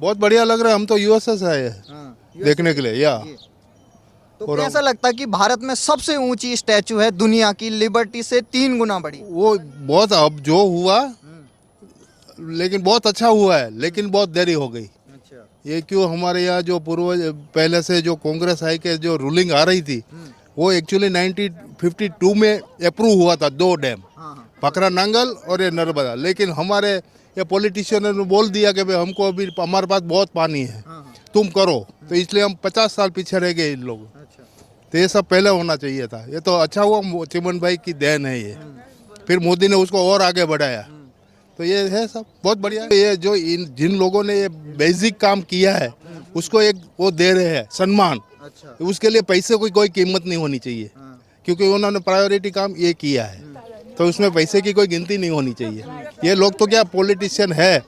बहुत बढ़िया लग रहा है। हम तो यूएसए से आए हैं देखने के लिए या तो और कैसा लगता है कि भारत में सबसे ऊंची स्टैचू है दुनिया की, लिबर्टी से 3 गुना बड़ी? वो बहुत अब जो हुआ लेकिन बहुत अच्छा हुआ है, लेकिन बहुत देरी हो गई। अच्छा। ये क्यों हमारे यहाँ जो पूर्वज पहले से जो कांग्रेस आई के जो रूलिंग आ रही थी वो एक्चुअली 1952 में अप्रूव हुआ था, 2 डैम, हाँ हाँ। फकरा नांगल और ये नर्मदा। लेकिन हमारे ये पॉलिटिशियन ने बोल दिया कि भाई हमको अभी हमारे पास बहुत पानी है, तुम करो, तो इसलिए हम 50 साल पीछे रह गए इन लोग। अच्छा। तो ये सब पहले होना चाहिए था। ये तो अच्छा हुआ, चिमन भाई की देन है ये। फिर मोदी ने उसको और आगे बढ़ाया, तो ये है सब बहुत बढ़िया है। ये जो जिन लोगों ने ये बेसिक काम किया है उसको एक वो दे रहे हैं सम्मान। अच्छा। उसके लिए पैसे की कोई कीमत नहीं होनी चाहिए, क्योंकि उन्होंने प्रायोरिटी काम ये किया है, तो उसमें पैसे की कोई गिनती नहीं होनी चाहिए। ये लोग तो क्या पॉलिटिशियन है,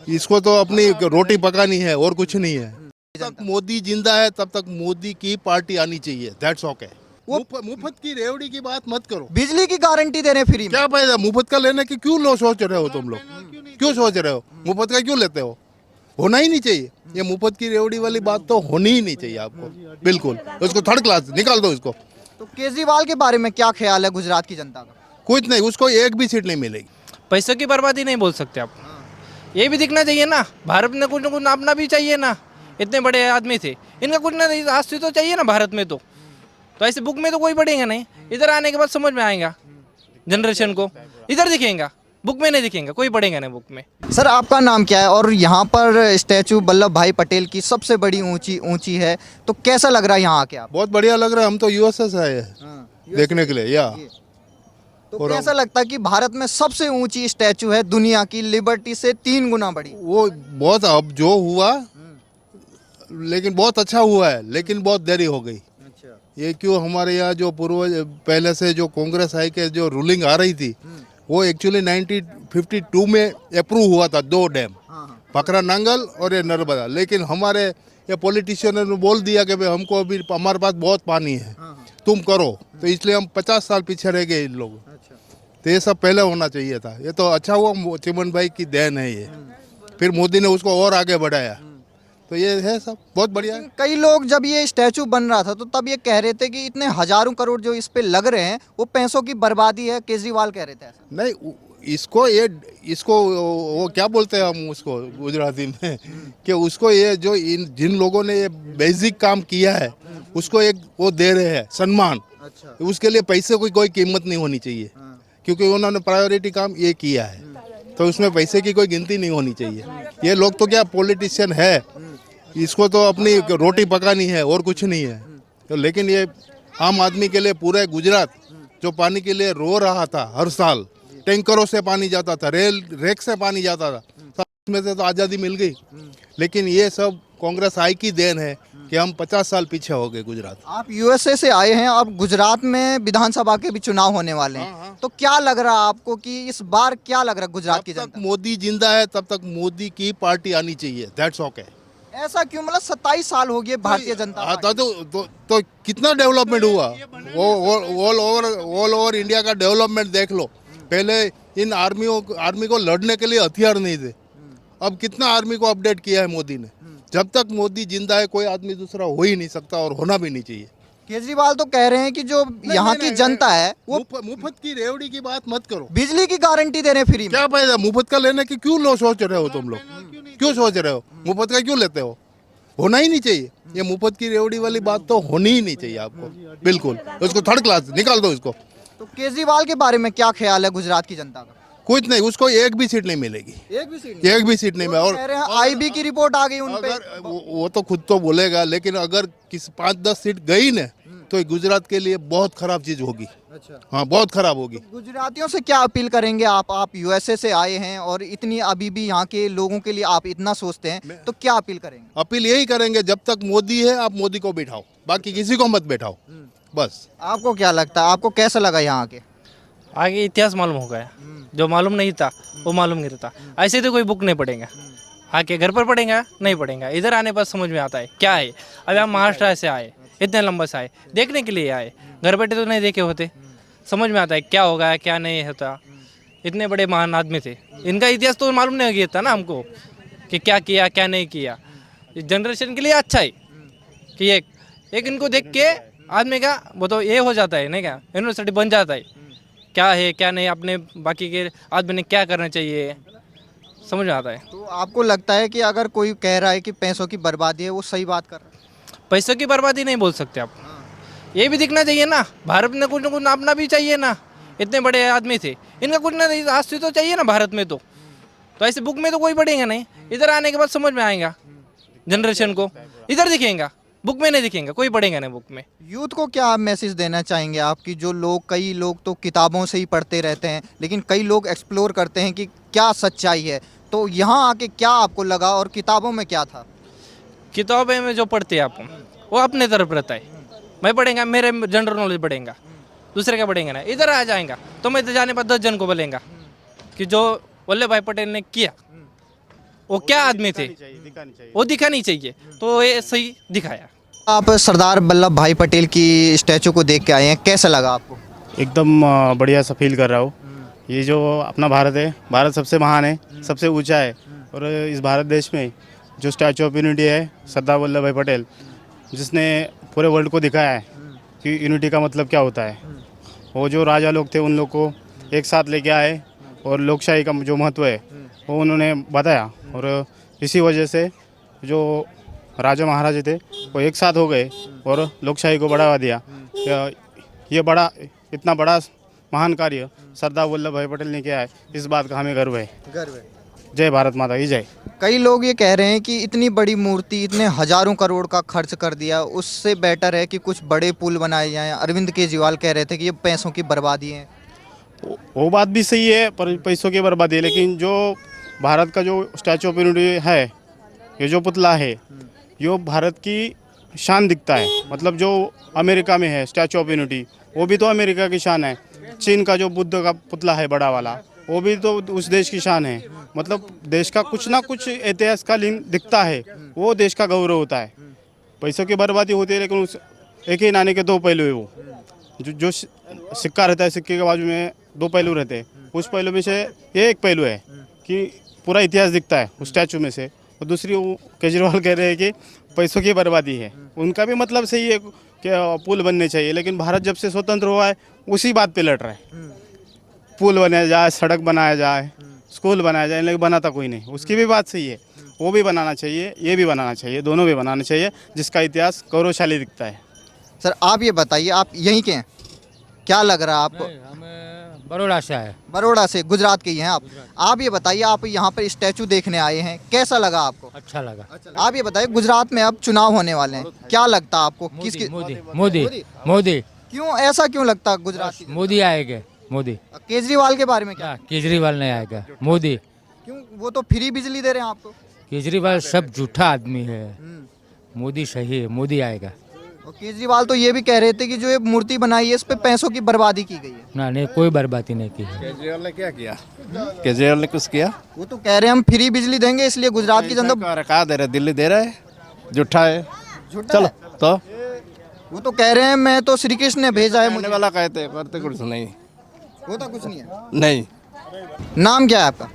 इसको तो अपनी रोटी पकानी है और कुछ नहीं है। जब तक मोदी जिंदा है तब तक मोदी की पार्टी आनी चाहिए, दैट्स ओके। मुफ्त की रेवड़ी की बात मत करो। बिजली की गारंटी दे रहे हैं फ्री में। क्या फायदा मुफ्त का लेने की, क्यों लो सोच रहे हो तुम लोग? क्यों सोच रहे हो मुफ्त का क्यों लेते हो? होना ही नहीं चाहिए। ये मुफ्त की रेवड़ी वाली बात तो होनी ही नहीं चाहिए आपको, बिल्कुल। उसको थर्ड क्लास निकाल दो इसको। तो केजरीवाल के बारे में क्या ख्याल है गुजरात की जनता का? कुछ नहीं, उसको एक भी सीट नहीं मिलेगी। पैसों की बर्बादी नहीं बोल सकते आप। ये भी दिखना चाहिए ना, भारत में कुछ ना कुछ अपना भी चाहिए ना। इतने बड़े आदमी थे, इनका कुछ ना आस्ती तो चाहिए ना भारत में। तो ऐसे बुक में तो कोई पढ़ेगा नहीं, इधर आने के बाद समझ में आएगा जनरेशन को, इधर दिखेगा, बुक में नहीं दिखेगा, कोई पढ़ेगा नहीं बुक में। सर आपका नाम क्या है? और यहाँ पर स्टैचू वल्लभ भाई पटेल की सबसे बड़ी ऊंची है, तो कैसा लग रहा है यहाँ आके आप? बहुत बढ़िया लग रहा है। हम तो यूएसए से आए हैं देखने के लिए या तो कैसा लगता है कि भारत में सबसे ऊंची स्टैचू है दुनिया की, लिबर्टी से 3 गुना बड़ी? वो बहुत अब जो हुआ लेकिन बहुत अच्छा हुआ है, लेकिन बहुत देरी हो गई। अच्छा। ये क्यों हमारे यहाँ जो पूर्वज पहले से जो कांग्रेस आई के जो रूलिंग आ रही थी वो एक्चुअली 1952 में अप्रूव हुआ था, 2 डैम, फकरा नांगल और ये नर्मदा। लेकिन हमारे ये पॉलिटिशियन ने बोल दिया कि भाई हमको अभी हमारे पास बहुत पानी है, तुम करो, तो इसलिए हम 50 साल पीछे रह गए इन लोग। तो ये सब पहले होना चाहिए था। ये तो अच्छा हुआ, चिमन भाई की देन है ये। फिर मोदी ने उसको और आगे बढ़ाया, तो ये है सब बहुत बढ़िया है। कई लोग जब ये स्टैचू बन रहा था तो तब ये कह रहे थे कि इतने हजारों करोड़ जो इस पे लग रहे हैं वो पैसों की बर्बादी है, केजरीवाल कह रहे थे ऐसा। नहीं, इसको वो क्या बोलते हैं हम उसको गुजराती में कि उसको ये जो जिन लोगों ने ये बेसिक काम किया है उसको एक वो दे रहे हैं सम्मान। अच्छा। उसके लिए पैसे की कोई कीमत नहीं होनी चाहिए, क्योंकि उन्होंने प्रायोरिटी काम ये किया है, तो उसमें पैसे की कोई गिनती नहीं होनी चाहिए। ये लोग तो क्या पॉलिटिशियन है, इसको तो अपनी रोटी पकानी है और कुछ नहीं है। तो लेकिन ये आम आदमी के लिए पूरे गुजरात जो पानी के लिए रो रहा था, हर साल टैंकरों से पानी जाता था, रेक से पानी जाता था, सब में से तो आज़ादी मिल गई। लेकिन ये सब कांग्रेस आई की देन है कि हम 50 साल पीछे हो गए गुजरात। आप यूएसए से आए हैं, अब गुजरात में विधानसभा के भी चुनाव होने वाले हैं। हाँ। तो क्या लग रहा है आपको कि इस बार क्या लग रहा है गुजरात की जब तक जनता? मोदी जिंदा है तब तक मोदी की पार्टी आनी चाहिए, दैट्स ओके। ऐसा क्यों? मतलब 27 साल हो गए भारतीय जनता हाँ, पार्टी। तो कितना डेवलपमेंट हुआ, वो ऑल ओवर इंडिया का डेवलपमेंट देख लो। पहले इन आर्मी को लड़ने के लिए हथियार नहीं थे, अब कितना आर्मी को अपडेट किया है मोदी ने। जब तक मोदी जिंदा है कोई आदमी दूसरा हो ही नहीं सकता और होना भी नहीं चाहिए। केजरीवाल तो कह रहे हैं कि जो यहाँ की जनता है वो मुफ्त की रेवड़ी की बात मत करो। बिजली की गारंटी दे रहे हैं फ्री में। क्या फायदा मुफ्त का लेने की, क्यों लो सोच रहे हो तुम लोग? क्यों सोच रहे हो मुफ्त का क्यों लेते हो? होना ही नहीं चाहिए। ये मुफ्त की रेवड़ी वाली बात तो होनी ही नहीं चाहिए आपको, बिल्कुल। उसको थर्ड क्लास निकाल दो इसको। तो केजरीवाल के बारे में क्या ख्याल है गुजरात की जनता का? कुछ नहीं, उसको एक भी सीट नहीं मिलेगी, एक भी सीट एक भी सीट नहीं मिलेगी। और कह रहे हैं आईबी की रिपोर्ट आ गई उन पे। अगर वो तो खुद तो बोलेगा, लेकिन अगर किसी 5-10 सीट गई ना तो गुजरात के लिए बहुत खराब चीज होगी। अच्छा। हाँ, बहुत खराब होगी। गुजरातियों से क्या अपील करेंगे आप यूएसए से आए हैं और इतनी अभी भी यहाँ के लोगों के लिए आप इतना सोचते हैं, तो क्या अपील करेंगे? अपील यही करेंगे, जब तक मोदी है आप मोदी को बिठाओ, बाकी किसी को मत बैठाओ, बस। आपको क्या लगता है, आपको कैसा लगा यहाँ के? आगे इतिहास मालूम हो गया, जो मालूम नहीं था वो मालूम नहीं रहता। ऐसे तो कोई बुक नहीं पढ़ेगा, आके घर पर पढ़ेगा नहीं पढ़ेगा, इधर आने पर समझ में आता है क्या है। अभी हम महाराष्ट्र से आए, इतने लंबे से आए, देखने के लिए आए, घर बैठे तो नहीं देखे होते, समझ में आता है क्या होगा क्या नहीं होता। इतने बड़े महान आदमी थे, इनका इतिहास तो मालूम नहीं गया था ना हमको कि क्या किया क्या नहीं किया। इस जनरेशन के लिए अच्छा है कि एक इनको देख के आदमी का वो तो ये हो जाता है नहीं क्या, यूनिवर्सिटी बन जाता है क्या है क्या नहीं, अपने बाकी के आदमी ने क्या करना चाहिए समझ में आता है। तो आपको लगता है कि अगर कोई कह रहा है कि पैसों की बर्बादी है, वो सही बात कर रहा है? पैसों की बर्बादी नहीं बोल सकते आप, ये भी दिखना चाहिए ना, भारत ने कुछ ना कुछ अपना भी चाहिए ना, इतने बड़े आदमी थे, इनका कुछ ना अस्तित्व तो चाहिए ना भारत में। तो ऐसे बुक में तो कोई पढ़ेगा नहीं, इधर आने के बाद समझ में आएगा जनरेशन को, इधर दिखेगा, बुक में नहीं दिखेगा, कोई पढ़ेगा नहीं बुक में। यूथ को क्या मैसेज देना चाहेंगे आप कि जो लोग, कई लोग तो किताबों से ही पढ़ते रहते हैं, लेकिन कई लोग एक्सप्लोर करते हैं कि क्या सच्चाई है, तो यहाँ आके क्या आपको लगा और किताबों में क्या था? किताबें में जो पढ़ते हैं आप वो अपने तरफ रहता है, मैं पढ़ेगा मेरे जनरल नॉलेज बढ़ेगा, दूसरे का बढ़ेगा ना, इधर आ जाएगा तो मैं तो जाने पर 10 जन को बोलेगा कि जो वल्लभ भाई पटेल ने किया वो क्या आदमी थे, वो दिखानी चाहिए, तो ये सही दिखाया। आप सरदार वल्लभ भाई पटेल की स्टैचू को देख के आए हैं, कैसा लगा आपको? एकदम बढ़िया सा फील कर रहा हूँ। ये जो अपना भारत है, भारत सबसे महान है, सबसे ऊंचा है, और इस भारत देश में जो स्टैचू ऑफ यूनिटी है सरदार वल्लभ भाई पटेल, जिसने पूरे वर्ल्ड को दिखाया है कि यूनिटी का मतलब क्या होता है। वो जो राजा लोग थे उन लोग को एक साथ लेके आए और लोकशाही का जो महत्व है वो उन्होंने बताया, और इसी वजह से जो राजा महाराजा थे वो एक साथ हो गए और लोकशाही को बढ़ावा दिया। ये बड़ा, इतना बड़ा महान कार्य सरदार वल्लभ भाई पटेल ने किया है, इस बात का हमें गर्व है। गर्व है। जय भारत माता की जय। कई लोग ये कह रहे हैं कि इतनी बड़ी मूर्ति, इतने हजारों करोड़ का खर्च कर दिया, उससे बेटर है कि कुछ बड़े पुल बनाए जाएं। अरविंद केजरीवाल कह रहे थे कि ये पैसों की बर्बादी है। वो बात भी सही है, पर पैसों की बर्बादी है, लेकिन जो भारत का जो स्टैचू ऑफ यूनिटी है, ये जो पुतला है, ये भारत की शान दिखता है। मतलब जो अमेरिका में है स्टैचू ऑफ यूनिटी, वो भी तो अमेरिका की शान है। चीन का जो बुद्ध का पुतला है बड़ा वाला, वो भी तो उस देश की शान है। मतलब देश का कुछ ना कुछ इतिहास का लिंक दिखता है, वो देश का गौरव होता है। पैसों की बर्बादी होती है, लेकिन उस एक ही नाणे के दो पहलू है। वो जो सिक्का रहता है, सिक्के के बाजू में दो पहलू रहते हैं, उस पहलू में से ये एक पहलू है कि पूरा इतिहास दिखता है उस स्टैचू में से। और दूसरी, वो केजरीवाल कह रहे हैं कि पैसों की बर्बादी है। उनका भी मतलब सही है कि पुल बनने चाहिए, लेकिन भारत जब से स्वतंत्र हुआ है उसी बात पे लड़ रहा है। पुल बनाया जाए, सड़क बनाया जाए, स्कूल बनाया जाए, लेकिन बनाता कोई नहीं। उसकी भी बात सही है, वो भी बनाना चाहिए, ये भी बनाना चाहिए, दोनों भी बनाना चाहिए, जिसका इतिहास गौरवशाली दिखता है। सर आप ये बताइए, आप यहीं के हैं, क्या लग रहा है आपको? हमें बड़ौदा से है। बड़ौदा से, गुजरात के ही हैं आप ये बताइए, आप यहाँ पर स्टैचू देखने आए हैं, कैसा लगा आपको? अच्छा लगा। आप ये बताइए, गुजरात में अब चुनाव होने वाले हैं, क्या लगता है आपको? किसकी? मोदी मोदी मोदी क्यों, ऐसा क्यों लगता है गुजरात की? मोदी आएगा। मोदी। केजरीवाल के बारे में क्या? क्या केजरीवाल नहीं आएगा, मोदी। क्यों, वो तो फ्री बिजली दे रहे हैं आपको। केजरीवाल सब झूठा आदमी है, मोदी सही है, मोदी आएगा। और केजरीवाल तो ये भी कह रहे थे कि जो ये मूर्ति बनाई है इस पे पैसों की बर्बादी की गई है। ना नहीं, कोई बर्बादी नहीं की है। केजरीवाल ने क्या किया? केजरीवाल ने कुछ किया? वो तो कह रहे हैं हम फ्री बिजली देंगे, इसलिए गुजरात की जनता। कहा दे रहे, दिल्ली दे रहा है, झूठा है। झूठा चलो है। तो वो तो कह रहे हैं मैं तो श्री कृष्ण ने भेजा है कहने मुझे। वाला कहते करते कुछ नहीं। होता कुछ नहीं है। नहीं। नाम क्या है आपका?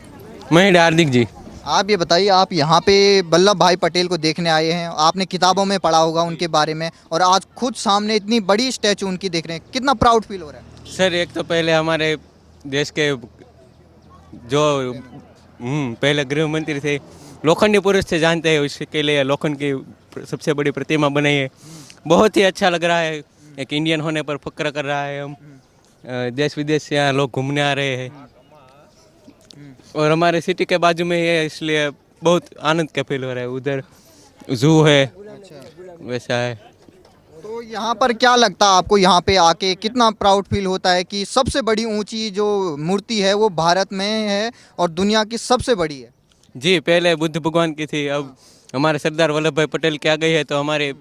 मैं हार्दिक जी। आप ये बताइए, आप यहाँ पे वल्लभ भाई पटेल को देखने आए हैं, आपने किताबों में पढ़ा होगा उनके बारे में, और आज खुद सामने इतनी बड़ी स्टैचू उनकी देख रहे हैं, कितना प्राउड फील हो रहा है? सर एक तो पहले हमारे देश के जो पहले गृह मंत्री थे, लोखंडी पुरुष से जानते हैं, उसके लिए लोखंड की सबसे बड़ी प्रतिमा बनाई है। बहुत ही अच्छा लग रहा है, एक इंडियन होने पर फक्र कर रहा है। हम देश विदेश से यहाँ लोग घूमने आ रहे हैं, और हमारे सिटी के बाजू में है, इसलिए बहुत आनंद का फील हो रहा है। उधर जू है, वैसा है। तो यहाँ पर क्या लगता है आपको, यहाँ पे आके कितना प्राउड फील होता है कि सबसे बड़ी ऊंची जो मूर्ति है वो भारत में है और दुनिया की सबसे बड़ी है? जी, पहले बुद्ध भगवान की थी, अब हमारे सरदार वल्लभ भाई पटेल की आ गई है, तो हमारे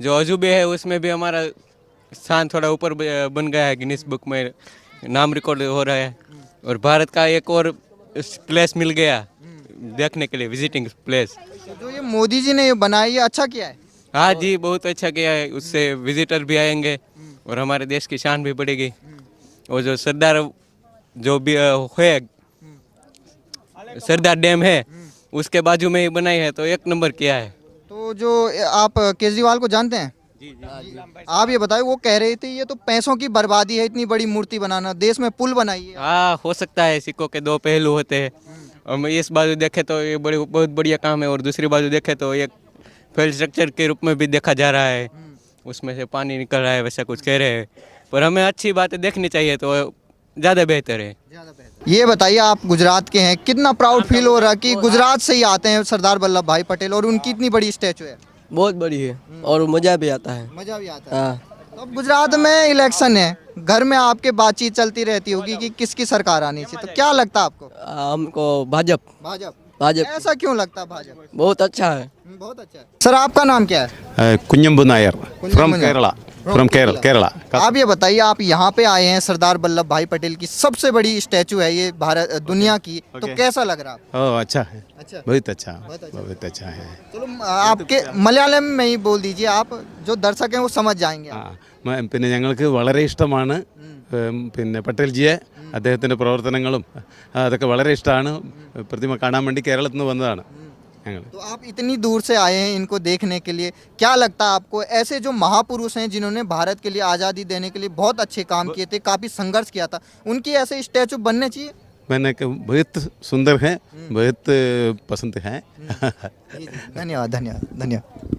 जो अजूबे है उसमें भी हमारा स्थान थोड़ा ऊपर बन गया है, गिनीज बुक में नाम रिकॉर्ड हो रहा है। और भारत का एक और प्लेस मिल गया देखने के लिए, विजिटिंग प्लेस। जो ये मोदी जी ने ये बनाया, ये अच्छा किया है? हाँ जी, बहुत अच्छा किया है, उससे विजिटर भी आएंगे और हमारे देश की शान भी बढ़ेगी। और जो सरदार जो भी है सरदार डैम है, उसके बाजू में ही बनाई है तो एक नंबर किया है। तो जो आप केजरीवाल को जानते हैं? आप ये बताइए, वो कह रहे थे ये तो पैसों की बर्बादी है, इतनी बड़ी मूर्ति बनाना, देश में पुल बनाइए। हाँ, हो सकता है, सिक्कों के दो पहलू होते हैं। हम इस बाजू देखें तो ये बहुत बढ़िया काम है और दूसरी बाजू देखें तो एक फेल स्ट्रक्चर के रूप में भी देखा जा रहा है, उसमें से पानी निकल रहा है, वैसा कुछ कह रहे हैं। पर हमें अच्छी बातें देखनी चाहिए तो ज़्यादा बेहतर है। ये बताइए, आप गुजरात के हैं, कितना प्राउड फील हो रहा है कि गुजरात से ही आते हैं सरदार वल्लभ भाई पटेल और उनकी इतनी बड़ी स्टैचू है? बहुत बड़ी है और मज़ा भी आता है। मजा भी आता है। हाँ, तो अब गुजरात में इलेक्शन है, घर में आपके बातचीत चलती रहती होगी कि किसकी सरकार आनी चाहिए, तो क्या लगता है आपको? हमको भाजपा भाजपा। ऐसा क्यों लगता है भाजपा? बहुत अच्छा है। बहुत अच्छा है। सर, आपका नाम क्या है? कुंजम्बु नायर फ्रॉम नायर। केरला, फ्रॉम केरला। आप ये बताइए, आप यहाँ पे आए हैं, सरदार वल्लभ भाई पटेल की सबसे बड़ी स्टैचू है ये भारत दुनिया की, तो कैसा लग रहा है? ओह, अच्छा है, अच्छा, बहुत अच्छा, बहुत अच्छा। बहुत अच्छा है। चलो आपके मलयालम में ही बोल दीजिए, आप जो दर्शक हैं वो समझ जाएंगे। പിന്നെ ഞങ്ങൾക്ക് വളരെ ഇഷ്ടമാണ് പിന്നെ പട്ടേൽജിയെ, അദ്ദേഹത്തിൻ്റെ പ്രവർത്തനങ്ങളും അതൊക്കെ വളരെ ഇഷ്ടമാണ്. പ്രതിമ കാണാൻ വേണ്ടി കേരളത്തിൽ നിന്ന് വന്നതാണ് ഞങ്ങൾ. तो आप इतनी दूर से आए हैं इनको देखने के लिए, क्या लगता है आपको, ऐसे जो महापुरुष हैं जिन्होंने भारत के लिए आज़ादी देने के लिए बहुत अच्छे काम किए थे, काफ़ी संघर्ष किया था, उनकी ऐसे स्टैचू बनने चाहिए? मैंने बहुत सुंदर है, बहुत पसंद है. धन्यवाद धन्यवाद धन्यवाद।